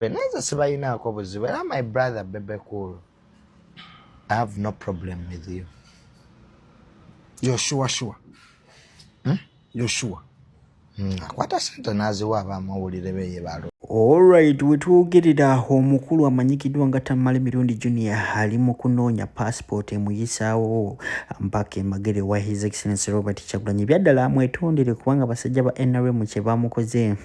Beneza sibayina akobuzibu. Era my brother Bebe Cool. I have no problem with you. You're sure? You're sure? Kwata sente naziwa abamawulire beye balo. Alright, wetuogerera omukulu amanyikiddwa nga Tamale Mirundi Junior ali mu kunoonya passport emuyisaawo mpaka emagere wa His Excellency Robert Kyagulanyi. Byaddala mwetondere kubanga basajja ba NRM kye bamukoze.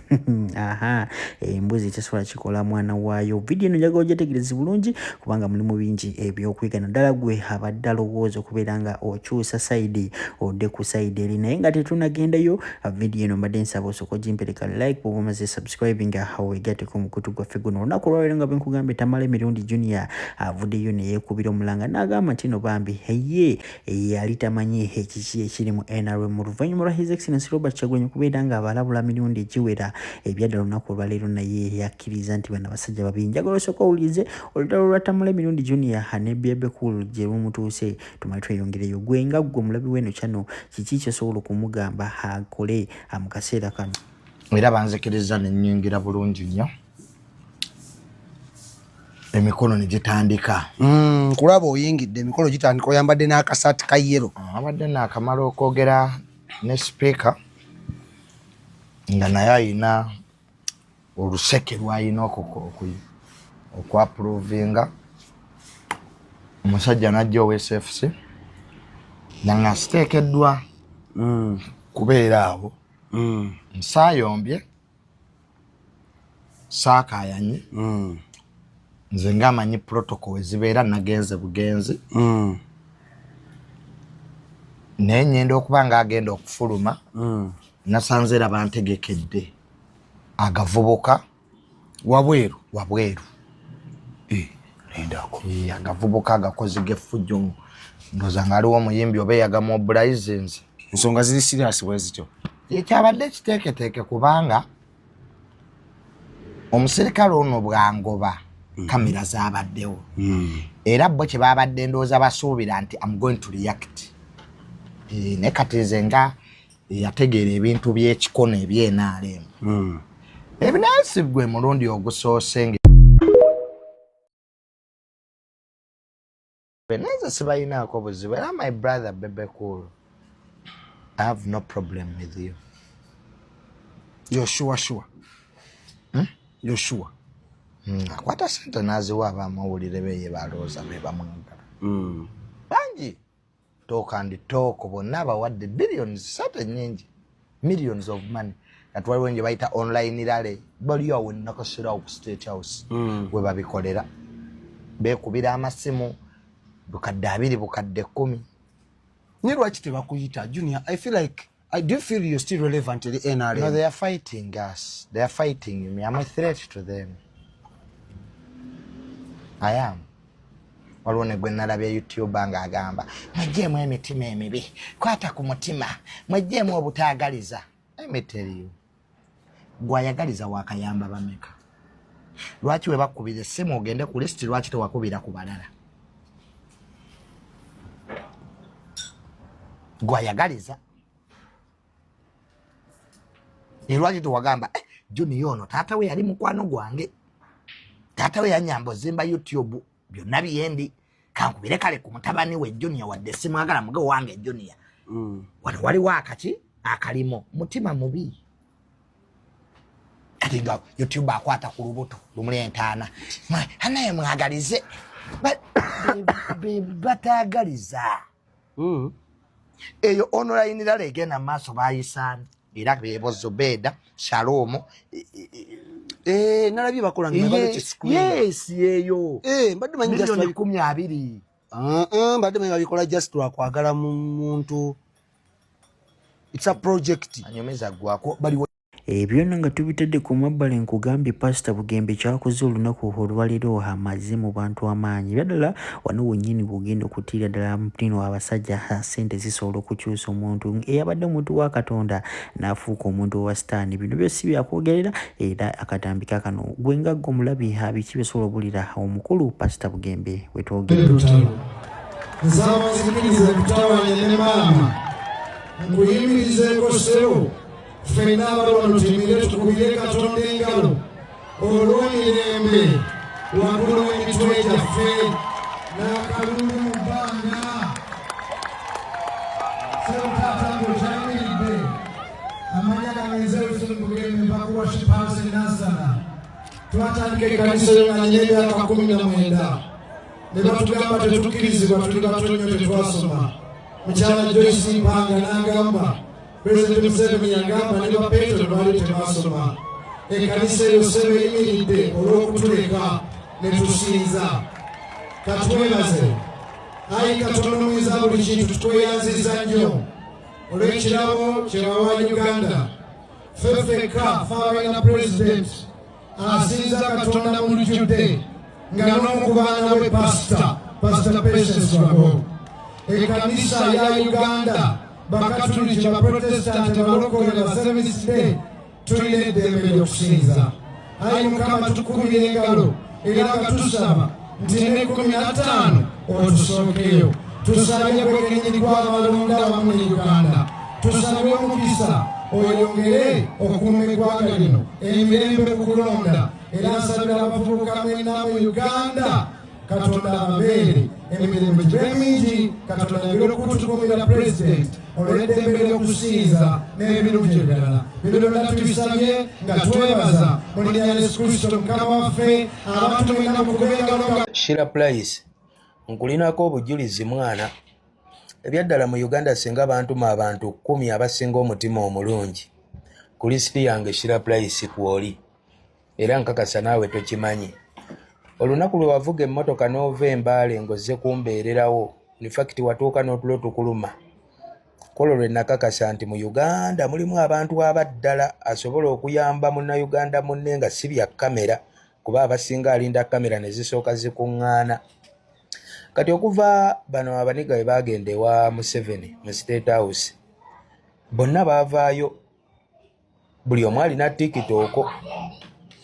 Embuzi tesobola kikola mwana waayo. Video eno njagala ogyetegereze bulungi kubanga mulimu bingi ebyokuyiga naddala gwe abadde alowooza okubeera nga okyusa side odde ku side eri naye nga tetunagendayo. Video eno mbadde nsaba osooka ogimpereka like bw'oba omaze subscribing wegateko mukutu gwaffe guno olunaku olwaleero nga bwenkugambe Tamale Mirundi Junior avuddeyo ne yeekubira omulanga n'agamba nti no bambi ye yali tamanyi ekiki ekiri mu NRM oluvannyuma lwa His Excellency Robert Kyagulanyi okubeera nga abalabula mirundi egiwera ebyaddala olunaku olwaleero naye yakkiriza nti bano basajja babiri. Njagala osooka owulize olutalo lwa Tamale Mirundi Junior ne Bebe Cool gye lumutuuse tumale tweyongereyo. Gwe nga ggwe omulabi w'eno kyano kiki kyosobola okumugamba akole mu kaseera kano? Era banzikiriza ne nnyingira bulungi nnyo. Emikono ne gitandika. Kulaba oyingidde emikono gitandika oyambadde n'akasaati ka yero. Abadde naakamala okwogera ne speaker nga naye ayina oluseke lw'ayina okwapuruvinga. Omusajja n'ajja owa SFC nga siteekeddwa kubeera awo. Nsaayombye saakayanye nze ng'amanyi protocol ezibeera nagenze bugenzi naye nnyenda okuba ng'agenda okufuluma nasanze era bantegekedde agavubuka wabweru agavubuka agakozi g'effujjo ndowooza ng'aliwo omuyimbi oba eyagamobilizinze. Ensonga ziri serious bwe zityo. Ekyabadde kiteeketeeke kubanga omusirikale ono bwangoba kamera zaabaddewo era bo kye baabadde ndowooza basuubira nti I'm going to react. Ne kati nze nga yategeera ebintu by'ekikono eby'NRM ebinaye si gwe mulundi ogusoose beneza sibayinaako buzibu. Era my brother Bebe Cool, I have no problem with you. You're sure? You're sure? Kwata sente naziwa abamawulire beye balooza be bamwagala. Bangi talk and talk bonna bawadde billions sente nnyingi, millions of money. Kati waliwo nje bayita online rally bali awo nakasirawo ku State House we babikolera beekubira amasimu bukadde 2 bukadde 10. Ni lwaki tebakuyita Junior? I do feel you're still relevant to the NRM. No, they are fighting us. They are fighting me. I'm a threat to them. I am. Waliwo ne gwe nalabye YouTube nga agamba mwejjeemu emitima emibi kwata ku mutima mwejjeemu obutaagaliza. Let me tell you, gwayagaliza wakayamba bameka. Lwaki we bakubira essimu ogende ku list, lwaki tewakubira ku balala? Gwayagaliza lwaki tewagamba Junior ono taata we yali mukwano gwange, taata we yanyamba ozimba YouTube byonna byendi kankubire kale ku mutabani we Junior wadde simwagala muge wange Junior. Wano waliwo akaki akalimo mutima mubi. Kati nga YouTube akwata ku lubuto lumuli entaana anaye mwagalize bataagaliza. Eyo online rally egenda maaso bayisaani era beebozo Beda Shalom nalabye bakola ngabale screen. Yes yeyo mbadde manyi just 12. mbadde manyi babikola just lwakwagala muntu. It's a project. Anyomeza gwako bali Byonna nga tubitadde ku mabbali nkugambye Pastor Bugembe kyakoze olunaku olwaleero amaze mu bantu amaanyi. Byaddala wano wennyini bw'ogenda okutiira ddala mpino abasajja ssente zisobola okukyusa omuntu eyabadde omuntu wa Katonda n'afuuka omuntu owa sitaani. Bino byosi byakwogerera era akatambika kano gwe nga ggwe omulabi biki byosobola obulira omukulu Pastor Bugembe wetwogera. Nsaba nzikirize kutawanya ne maama nkuyimirizeeko ssebo ffenna abali wano tuyimire tukubire Katonda engalo olw'emirembe waggulu w'emitwe gyaffe n'akalulu mu bbanga Sseetaata ng'okyayimiridde amanya gange Olusungugembe Mbakuwa Shipansi Nansana twatandika ekkanisa yo nga nyina emyaka 19 ne batugamba tetukkirizibwa tuli bato nnyo tetwasoma mukyala Joyce Mpanga n'agamba Pulezidenti Museveni yagamba ne ba Petero baali tebasoma ekkanisa eyo ssebo eyimiridde olw'okutuleka ne tusinza katwebaze ayi Katonda omuyinza buli kintu tweyanziza nnyo olw'ekirabo kyebawa Uganda ffeffekka faabalina pulezidenti asinza Katonda mu lujjudde nga n'omu ku baana bwe Pastor Patience Lwago ekkanisa ya Uganda bakatuliki baprotestanti balokole ba Seventh Day tulina eddembe ly'okusinza ayi Mukama tukubira engalo era nga tusaba nti ne 15 otusookeyo tusabye bwekennyini gw'abalonda awamu ne Uganda tusabye omukisa oyongere okuuma eggwanga lino emirembe ku kulonda era nsabira abavubuka mwenna mu Uganda Katonda ababeere emirembe gibe mingi Katonda yongere okutukumira pulezidenti olw'eddembe ly'okusinza n'ebirungi ebirala bino byonna tubisabye nga twebaza mu linnya lya Yesu Kristo Mukama waffe abantu mwenna mukube engalo nga Sheila Price nkulinako obujulizi mwana ebyaddala mu Uganda singa abantu mu abantu 10 abasinga omutima omulungi ku lisiti yange Sheila Price kwoli era nkakasa naawe tokimanyi olunaku lwe wavuga emmotoka n'ova embaale ng'ozze kumbeererawo in fact watuuka n'otulo tukuluma kwolwo lwe nakakasa nti mu Uganda mulimu abantu abaddala asobola okuyamba munnayuganda munne nga si bya kamera kuba abasinga alinda kamera ne zisooka zikuŋŋaana kati okuva bano abaniga bwe bagenda ewa Museveni mu State House bonna baavaayo buli omu alina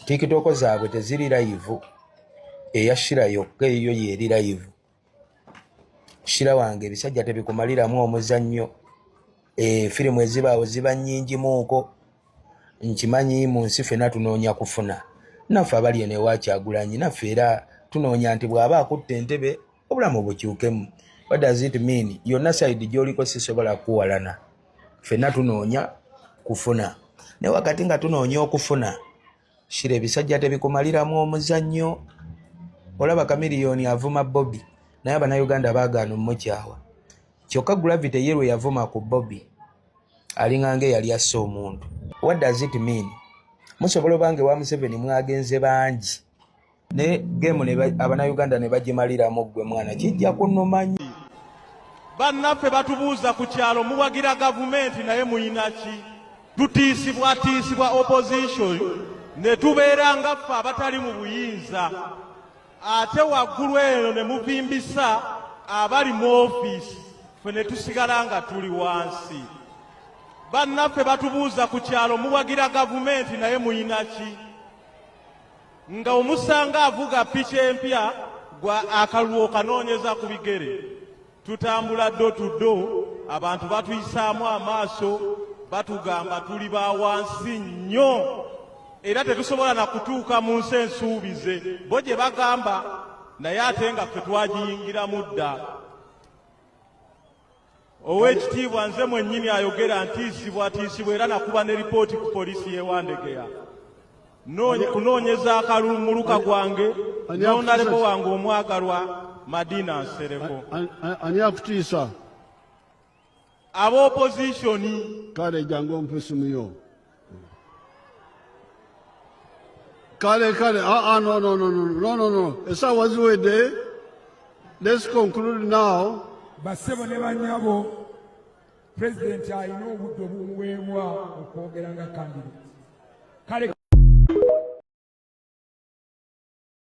tikitooko zaabwe teziri live eya Sheila yokka eyo yeri live Sheila wange ebisajja tebikumaliramu omuzannyo firimu ezibaawo ziba nnyingimuuko nkimanyi mu nsi ffenna tunoonya kufuna naffe abali eno ewa Kyagulanyi naffe era tunoonya nti bw'aba akutta entebe obulamu bukyukemu. What does it mean? Yonna side gy'oliko sisobola kuwalana ffenna tunoonya kufuna ne wakati nga tunoonya okufuna Sheila ebisajja tebikumaliramu omuzannyo olaba Kamiliyoni avuma Bobby naye Bannayuganda baagaana omukyawa kyokka Gravity ye lwe yavuma ku Bobby alinganga yali asse omuntu. What does it mean? Musobola bange wa Museveni mwagenze bangi ne game Abannayuganda ne bagimaliramu gwe mwana kijja kunomanyi bannaffe batubuuza ku kyalo muwagira gavumenti naye muyina ki tutiisibwa opposition ne tubeera nga ffe abatali mu buyinza ate waggulu eno ne muvimbisa abali mu ofiisi ffe ne tusigala nga tuli wansi. Bannaffe batubuuza ku kyalo muwagira gavumenti naye muyina ki nga omusanga avuga piki empya gwa akalwo kanoonyeza ku bigere tutambula ddo tuddo abantu batuyisaamu amaaso batugamba tuli ba wansi nnyo era tetusobola na kutuuka mu nsi ensuubize bo gye bagamba naye ate nga ffe twagiyingiramu dda. Oweekitiibwa nze mwennyini ayogera ntiisibwa era nakuba ne ripooti ku poliisi y'ewandegeya kunoonyeza akalulu mu luka gwange n'onaleko wange omwagalwa Madina Nsereko. Ani akutiisa? Ab'opozitioni. Kale jangu ompe simu yo. Kale no. Essaawa ziwedde. Let's conclude now. Bassebo ne bannyabo Pulezidenti alina obudde obumuweebwa okwogera nga kandidate.